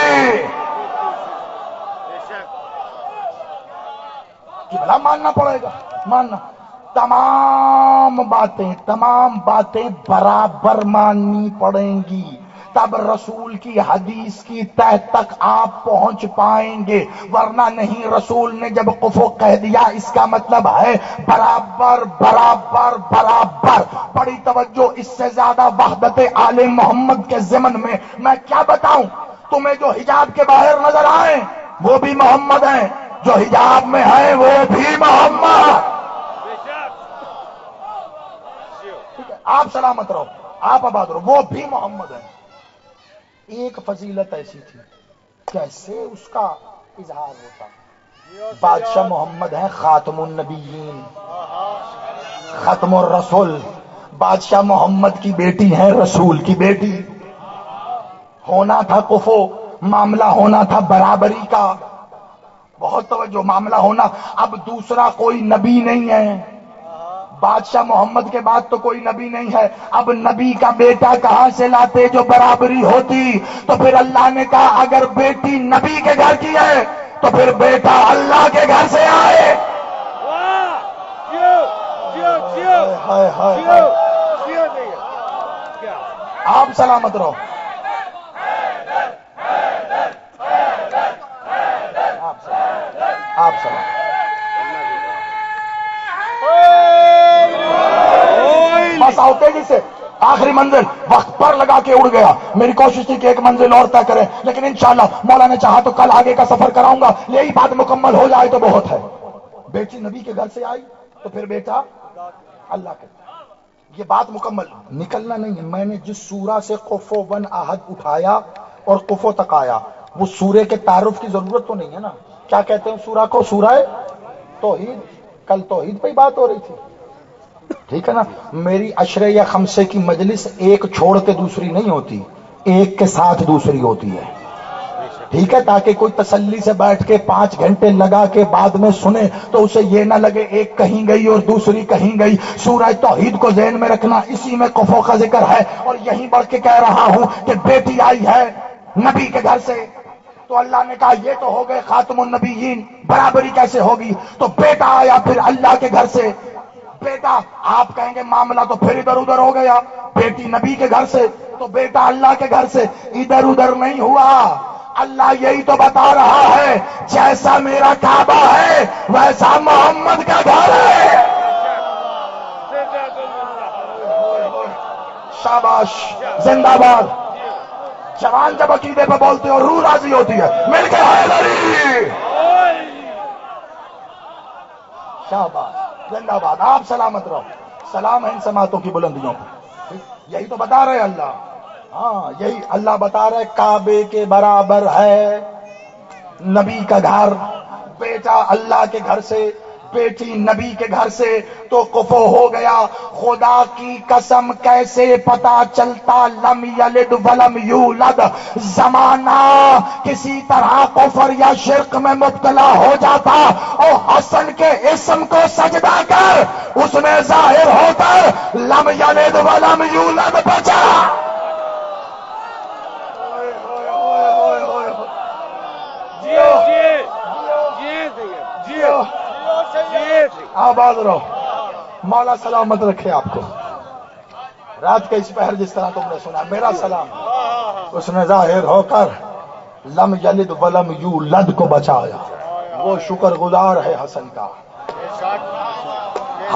کہ بلا ماننا پڑے گا، ماننا. تمام باتیں برابر ماننی پڑیں گی، تب رسول کی حدیث کی تہ تک آپ پہنچ پائیں گے، ورنہ نہیں. رسول نے جب قفو کہہ دیا اس کا مطلب ہے برابر برابر برابر. بڑی توجہ، اس سے زیادہ وحدت آل محمد کے ضمن میں کیا بتاؤں تمہیں. جو حجاب کے باہر نظر آئیں وہ بھی محمد ہیں، جو حجاب میں ہیں وہ بھی محمد. آپ سلامت رہو، آپ آباد رہو، وہ بھی محمد ہیں. ایک فضیلت ایسی تھی، کیسے اس کا اظہار ہوتا. بادشاہ محمد ہیں خاتم النبیین، ختم الرسول. بادشاہ محمد کی بیٹی ہیں رسول کی بیٹی. ہونا تھا کفو، معاملہ ہونا تھا برابری کا. بہت توجہ، معاملہ ہونا. اب دوسرا کوئی نبی نہیں ہے، بادشاہ محمد کے بعد تو کوئی نبی نہیں ہے. اب نبی کا بیٹا کہاں سے لاتے جو برابری ہوتی؟ تو پھر اللہ نے کہا اگر بیٹی نبی کے گھر کی ہے تو پھر بیٹا اللہ کے گھر سے آئے. آپ سلامت رہو. آپ سلامت. بس آؤ تیزی سے، آخری منزل وقت پر لگا کے اڑ گیا. میری کوشش تھی کہ ایک منزل اور طے کریں، لیکن انشاءاللہ مولا نے چاہا تو کل آگے کا سفر کراؤں گا. یہی بات مکمل ہو جائے تو بہت ہے. بیٹی نبی کے گھر سے آئی تو پھر بیٹا اللہ کے. یہ بات مکمل نکلنا نہیں ہے. میں نے جس سورہ سے قفو بن احد اٹھایا اور قفو تک آیا، وہ سورے کے تعارف کی ضرورت تو نہیں ہے نا. کیا کہتے ہیں سورہ کو؟ سورہ توحید. کل توحید پہ ہی بات ہو رہی تھی، ٹھیک ہے نا. میری عشرے یا خمسے کی مجلس ایک چھوڑ کے دوسری نہیں ہوتی، ایک کے ساتھ دوسری ہوتی ہے، ٹھیک ہے. تاکہ کوئی تسلی سے بیٹھ کے 5 گھنٹے لگا کے بعد میں سنے تو اسے یہ نہ لگے ایک کہیں گئی اور دوسری کہیں گئی. سورہ توحید کو ذہن میں رکھنا، اسی میں قفو کا ذکر ہے. اور یہیں بڑھ کے کہہ رہا ہوں کہ بیٹی آئی ہے نبی کے گھر سے، تو اللہ نے کہا یہ تو ہو گئے خاتم النبیین، برابری کیسے ہوگی؟ تو بیٹا آیا پھر اللہ کے گھر سے. بیٹا، آپ کہیں گے معاملہ تو پھر ادھر ادھر ہو گیا. بیٹی نبی کے گھر سے تو بیٹا اللہ کے گھر سے. ادھر ادھر نہیں ہوا. اللہ یہی تو بتا رہا ہے جیسا میرا کعبہ ہے ویسا محمد کا گھر ہے. شاباش، زندہ باد. جوان جب عقیدے پہ بولتے اور روح راضی ہوتی ہے. مل کے حیدری. شاباش، زندہ باد. آپ سلامت رہو. سلام ہے ان سماعتوں کی بلندیوں پر. یہی تو بتا رہے اللہ. ہاں، یہی اللہ بتا رہے کعبے کے برابر ہے نبی کا گھر. بیٹا اللہ کے گھر سے، بیٹی نبی کے گھر سے، تو کفو ہو گیا. خدا کی قسم کیسے پتا چلتا لم یلد ولم یولد؟ زمانہ کسی طرح کفر یا شرک میں مبتلا ہو جاتا اور حسن کے اسم کو سجدہ کر اس میں ظاہر ہو کر لم یلد ولم یولد بچا. آباد رہو. مولا سلامت رکھے آپ کو. رات کے اس پہر جس طرح تم نے سنا میرا سلام، اس نے ظاہر ہو کر لم یلد ولم یولد کو بچایا. وہ شکر گزار ہے حسن کا.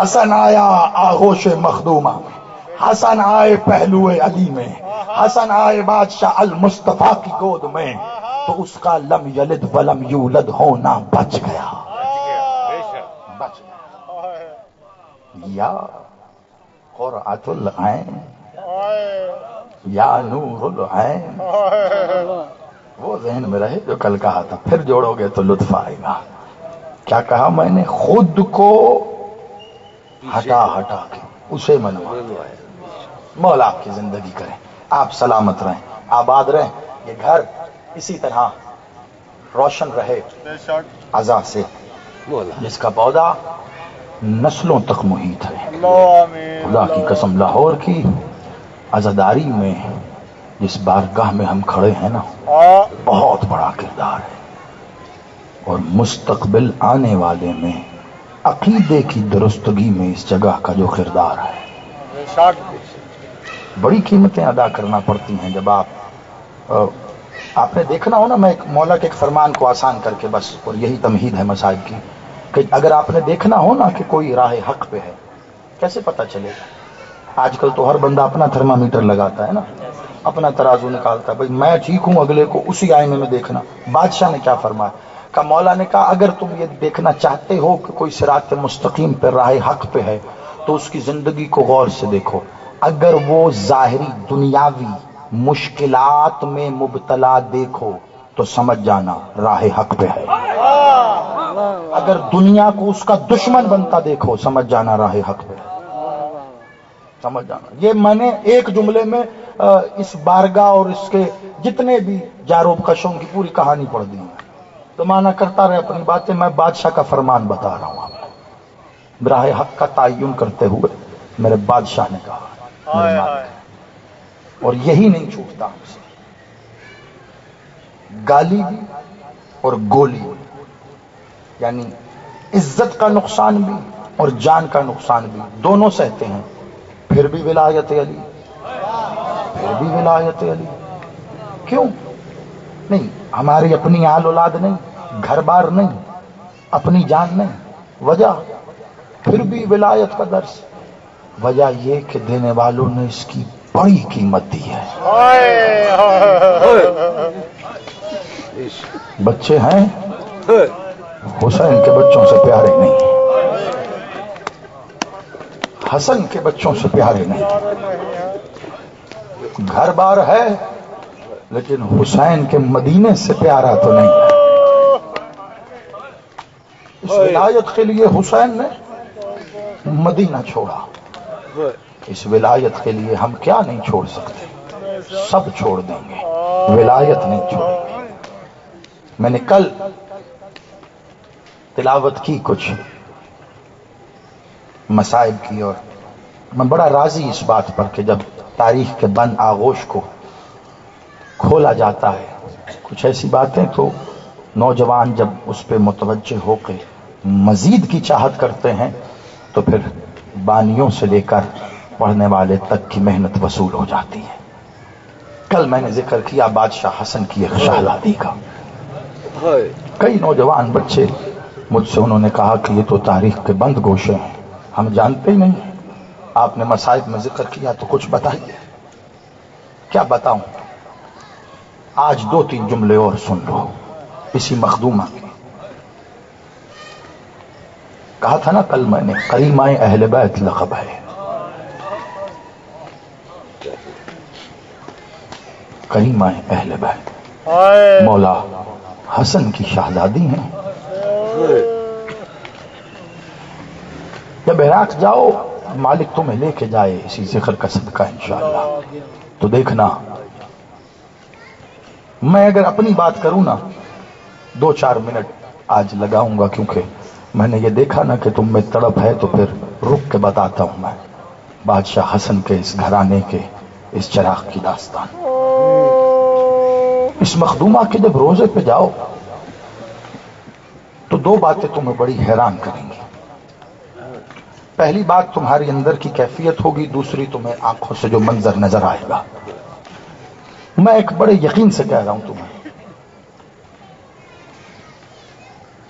حسن آیا آغوش مخدومہ میں، حسن آئے پہلو علی میں، حسن آئے بادشاہ المصطفیٰ کی گود میں، تو اس کا لم یلد ولم یولد ہونا بچ گیا. یا قرۃ العین یا نور العین، وہ ذہن میں رہے جو کل کہا تھا، پھر جوڑو گے تو لطف آئے گا۔ کیا کہا میں نے؟ خود کو ہٹا ہٹا کے اسے منوائے۔ مولا آپ کی زندگی کریں، آپ سلامت رہیں، آباد رہیں، یہ گھر اسی طرح روشن رہے عزا سے، جس کا پودا نسلوں تک محیط ہے۔ خدا کی قسم لاہور کی عزاداری میں جس بارگاہ میں ہم کھڑے ہیں نا، بہت بڑا کردار ہے، اور مستقبل آنے والے میں عقیدے کی درستگی میں اس جگہ کا جو کردار ہے، بڑی قیمتیں ادا کرنا پڑتی ہیں۔ جب آپ نے دیکھنا ہو نا، میں ایک مولا کے ایک فرمان کو آسان کر کے بس، اور یہی تمہید ہے مسائل کی، کہ اگر آپ نے دیکھنا ہو نا کہ کوئی راہ حق پہ ہے، کیسے پتہ چلے گا؟ آج کل تو ہر بندہ اپنا تھرمامیٹر لگاتا ہے نا، اپنا ترازو نکالتا ہے، بھائی میں ٹھیک ہوں، اگلے کو اسی آئینے میں دیکھنا۔ بادشاہ نے کیا فرمایا؟ کہ مولا نے کہا اگر تم یہ دیکھنا چاہتے ہو کہ کوئی صراط مستقیم پہ راہ حق پہ ہے، تو اس کی زندگی کو غور سے دیکھو۔ اگر وہ ظاہری دنیاوی مشکلات میں مبتلا دیکھو تو سمجھ جانا راہ حق پہ ہے۔ اگر دنیا کو اس کا دشمن بنتا دیکھو، سمجھ جانا راہ حق پہ ہے۔ سمجھ جانا۔ یہ میں نے ایک جملے میں اس بارگاہ اور اس کے جتنے بھی جاروب کشوں کی پوری کہانی پڑھ دی ہے۔ تو مانا کرتا رہے اپنی باتیں، میں بادشاہ کا فرمان بتا رہا ہوں آپ کو۔ راہ حق کا تعین کرتے ہوئے میرے بادشاہ نے کہا، میرے مالک، اور یہی نہیں چھوٹتا ہم سے، گالی بھی اور گولی بھی، یعنی عزت کا نقصان بھی اور جان کا نقصان بھی، دونوں سہتے ہیں، پھر بھی ولایت علی، پھر بھی ولایت علی۔ کیوں نہیں؟ ہماری اپنی آل اولاد نہیں، گھر بار نہیں، اپنی جان نہیں، وجہ پھر بھی ولایت کا درس، وجہ یہ کہ دینے والوں نے اس کی بڑی قیمت دی ہے۔ بچے ہیں حسین کے بچوں سے پیارے نہیں، حسن کے بچوں سے پیارے نہیں، گھر بار ہے لیکن حسین کے مدینے سے پیارا تو نہیں ہے۔ اس ولایت کے لیے حسین نے مدینہ چھوڑا، اس ولایت کے لیے ہم کیا نہیں چھوڑ سکتے، سب چھوڑ دیں گے، ولایت نہیں چھوڑیں گے۔ میں نے کل تلاوت کی کچھ مصائب کی، اور میں بڑا راضی اس بات پر کہ جب تاریخ کے بند آغوش کو کھولا جاتا ہے، کچھ ایسی باتیں تو نوجوان جب اس پہ متوجہ ہو کے مزید کی چاہت کرتے ہیں تو پھر بانیوں سے لے کر پڑھنے والے تک کی محنت وصول ہو جاتی ہے۔ کل میں نے ذکر کیا بادشاہ حسن کی ایک شہزادی کا، کئی نوجوان بچے مجھ سے انہوں نے کہا کہ یہ تو تاریخ کے بند گوشے ہیں، ہم جانتے ہی نہیں ہیں، آپ نے مصائب میں ذکر کیا تو کچھ بتائیے۔ کیا بتاؤں؟ آج دو تین جملے اور سن لو اسی مخدومہ کے۔ کہا تھا نا کل میں نے، کریمہ اہل بیت لقب ہے، کریمہ اہل بیت، مولا حسن کی شہزادی ہیں۔ جب عراق جاؤ مالک تمہیں لے کے جائے اسی ذکر کا صدقہ انشاءاللہ، تو دیکھنا میں اگر اپنی بات کروں نا 2-4 منٹ آج لگاؤں گا، کیونکہ میں نے یہ دیکھا نا کہ تم میں تڑپ ہے، تو پھر رک کے بتاتا ہوں میں بادشاہ حسن کے اس گھرانے کے اس چراغ کی داستان۔ اس مخدومہ کے جب روزے پہ جاؤ تو دو باتیں تمہیں بڑی حیران کریں گی۔ پہلی بات تمہاری اندر کی کیفیت ہوگی، دوسری تمہیں آنکھوں سے جو منظر نظر آئے گا۔ میں ایک بڑے یقین سے کہہ رہا ہوں تمہیں،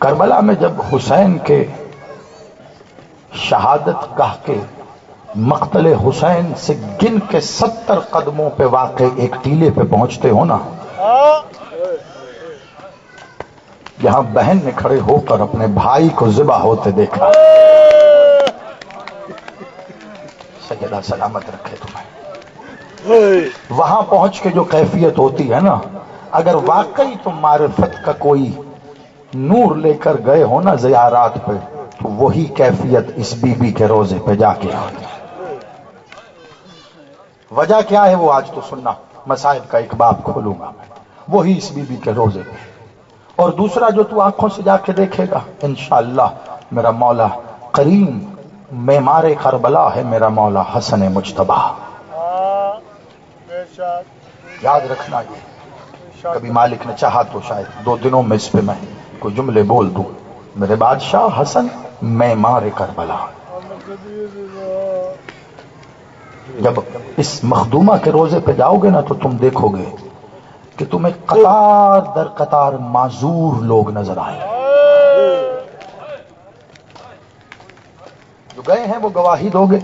کربلا میں جب حسین کے شہادت گاہ کے مقتل حسین سے گن کے 70 قدموں پہ واقع ایک ٹیلے پہ پہنچتے ہو نا، یہاں بہن نے کھڑے ہو کر اپنے بھائی کو ذبح ہوتے دیکھا، سیدہ سلامت رکھے تمہیں۔ وہاں پہنچ کے جو کیفیت ہوتی ہے نا، اگر واقعی تم معرفت کا کوئی نور لے کر گئے ہو نا زیارات پہ، تو وہی کیفیت اس بی بی کے روزے پہ جا کے آتی ہے۔ وجہ کیا ہے وہ آج تو سننا، مصائب کا ایک باب کھولوں گا میں، وہی اس بی بی کے روزے پہ۔ اور دوسرا جو تو آنکھوں سے جا کے دیکھے گا انشاءاللہ، میرا مولا کریم معمار کربلا ہے، میرا مولا حسن مجتبی۔ یاد رکھنا، یہ کبھی مالک نے چاہا تو شاید 2 دنوں میں اس پہ میں کوئی جملے بول دوں۔ میرے بادشاہ حسن معمار کربلا۔ جب اس مخدومہ کے روزے پہ جاؤ گے نا تو تم دیکھو گے کہ تمہیں قطار در قطار معذور لوگ نظر آئیں گے۔ جو گئے ہیں وہ گواہی دو گے،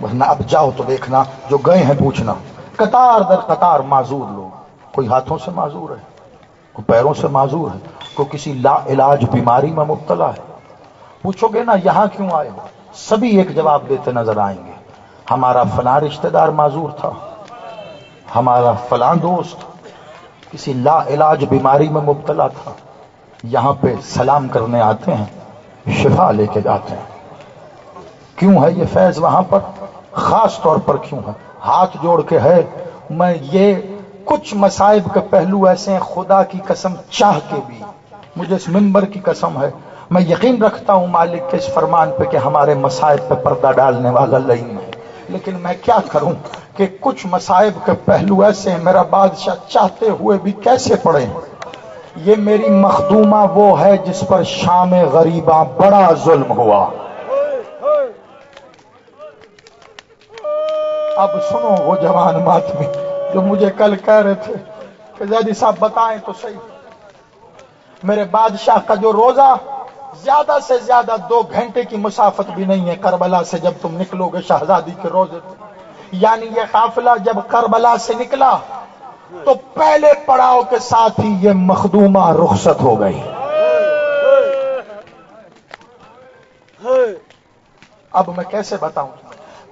ورنہ اب جاؤ تو دیکھنا، جو گئے ہیں پوچھنا، قطار در قطار معذور لوگ۔ کوئی ہاتھوں سے معذور ہے، کوئی پیروں سے معذور ہے، کوئی کسی لا علاج بیماری میں مبتلا ہے۔ پوچھو گے نا یہاں کیوں آئے ہو، سبھی ایک جواب دیتے نظر آئیں گے، ہمارا فلاں رشتہ دار معذور تھا، ہمارا فلاں دوست کسی لا علاج بیماری میں مبتلا تھا، یہاں پہ سلام کرنے آتے ہیں، شفا لے کے جاتے ہیں۔ کیوں ہے یہ فیض وہاں پر؟ خاص طور پر کیوں ہے؟ ہاتھ جوڑ کے ہے، میں یہ کچھ مصائب کے پہلو ایسے ہیں، خدا کی قسم چاہ کے بھی، مجھے اس منبر کی قسم ہے، میں یقین رکھتا ہوں مالک کے اس فرمان پہ کہ ہمارے مصائب پہ پردہ ڈالنے والا لئیم ہے، لیکن میں کیا کروں کہ کچھ مصائب کے پہلو ایسے ہیں، میرا بادشاہ چاہتے ہوئے بھی کیسے پڑے۔ یہ میری مخدومہ وہ ہے جس پر شام غریباں بڑا ظلم ہوا۔ اب سنو وہ جوان ماتمی جو مجھے کل کہہ رہے تھے کہ زیدی صاحب بتائیں تو صحیح، میرے بادشاہ کا جو روزہ زیادہ سے زیادہ 2 گھنٹے کی مسافت بھی نہیں ہے کربلا سے، جب تم نکلو گے شہزادی کے روزے پہ، یعنی یہ قافلہ جب کربلا سے نکلا تو پہلے پڑاؤ کے ساتھ ہی یہ مخدومہ رخصت ہو گئی۔ اب میں کیسے بتاؤں؟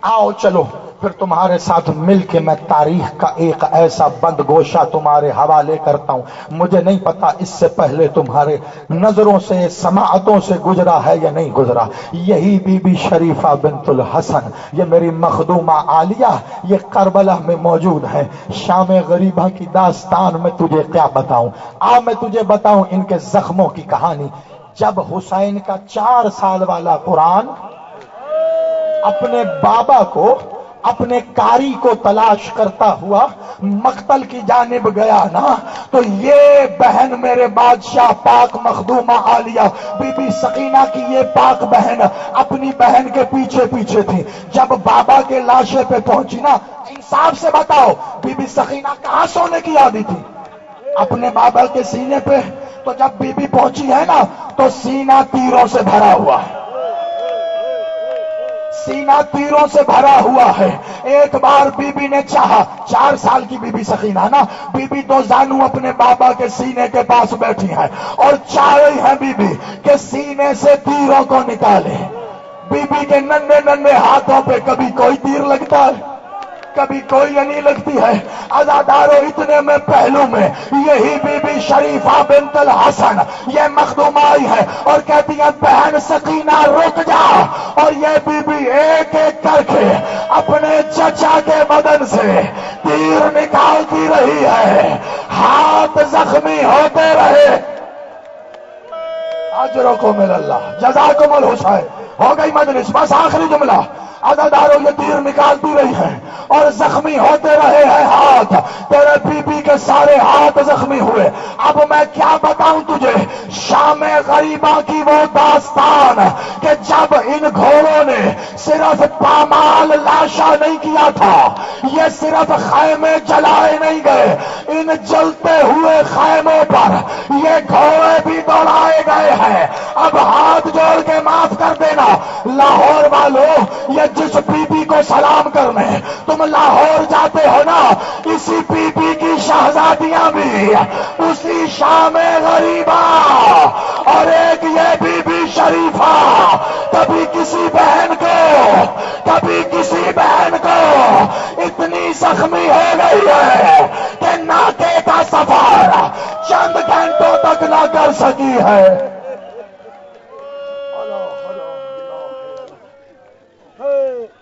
آؤ چلو پھر تمہارے ساتھ مل کے میں تاریخ کا ایک ایسا بند گوشہ تمہارے حوالے کرتا ہوں، مجھے نہیں پتا اس سے پہلے تمہارے نظروں سے سماعتوں سے گزرا ہے یا نہیں گزرا۔ یہی بی بی شریفہ بنت الحسن، یہ میری مخدومہ عالیہ، یہ کربلا میں موجود ہے۔ شام غریبہ کی داستان میں تجھے کیا بتاؤں، میں تجھے بتاؤں ان کے زخموں کی کہانی۔ جب حسین کا 4 سال والا قرآن اپنے بابا کو، اپنے قاری کو تلاش کرتا ہوا مقتل کی جانب گیا نا، تو یہ بہن میرے بادشاہ پاک مخدومہ عالیہ بی بی سکینہ کی یہ پاک بہن اپنی بہن کے پیچھے پیچھے تھی۔ جب بابا کے لاشے پہ پہنچی نا، انصاف سے بتاؤ بی بی سکینہ کہاں سونے کی عادی تھی؟ اپنے بابا کے سینے پہ۔ تو جب بی بی پہنچی ہے نا تو سینہ تیروں سے بھرا ہوا ہے، سینہ تیروں سے بھرا ہوا ہے۔ ایک بار بی بی نے چاہا، 4 سال کی بی بی سکینہ نا، بی بی 2 زانو اپنے بابا کے سینے کے پاس بیٹھی ہے اور چاہ رہی ہے بی بی کہ سینے سے تیروں کو نکالے۔ بی بی کے ننھے ننھے ہاتھوں پہ کبھی کوئی تیر لگتا ہے، کبھی کوئی نہیں لگتی ہے۔ عزادارو اتنے میں پہلو میں یہی بی بی شریفہ بنت الحسن یہ مخدوم آئی ہے اور کہتی ہے بہن سکینہ رک جا، اور یہ بی بی ایک ایک کر کے اپنے چچا کے بدن سے تیر نکالتی رہی ہے، ہاتھ زخمی ہوتے رہے۔ اجرکم اللہ، جزاکم الحسین۔ ہو گئی مجلس، بس آخری جملہ۔ عزادارو یہ تیر نکالتی رہی ہے اور زخمی ہوتے رہے ہیں ہاتھ، تیرے بی بی کے سارے ہاتھ زخمی ہوئے۔ اب میں کیا بتاؤں تجھے شام غریبہ کی وہ داستان کہ جب ان گھوڑوں نے صرف پامال لاشا نہیں کیا تھا، یہ صرف خیمے جلائے نہیں گئے، ان جلتے ہوئے خیموں پر یہ گھوڑے بھی دوڑائے گئے ہیں۔ اب ہاتھ جوڑ کے معاف کر دینا لاہور والوں، یہ جس بی بی کو سلام کرنے تم لاہور جاتے ہو نا، اسی بی بی کی شہزادیاں بھی اسی شام غریبہ، اور ایک یہ بی بی شریفہ کبھی کسی بہن کو کبھی کسی بہن کو اتنی زخمی ہو گئی ہے کہ ناکے کا سفر چند گھنٹوں تک نہ کر سکی ہے. ہے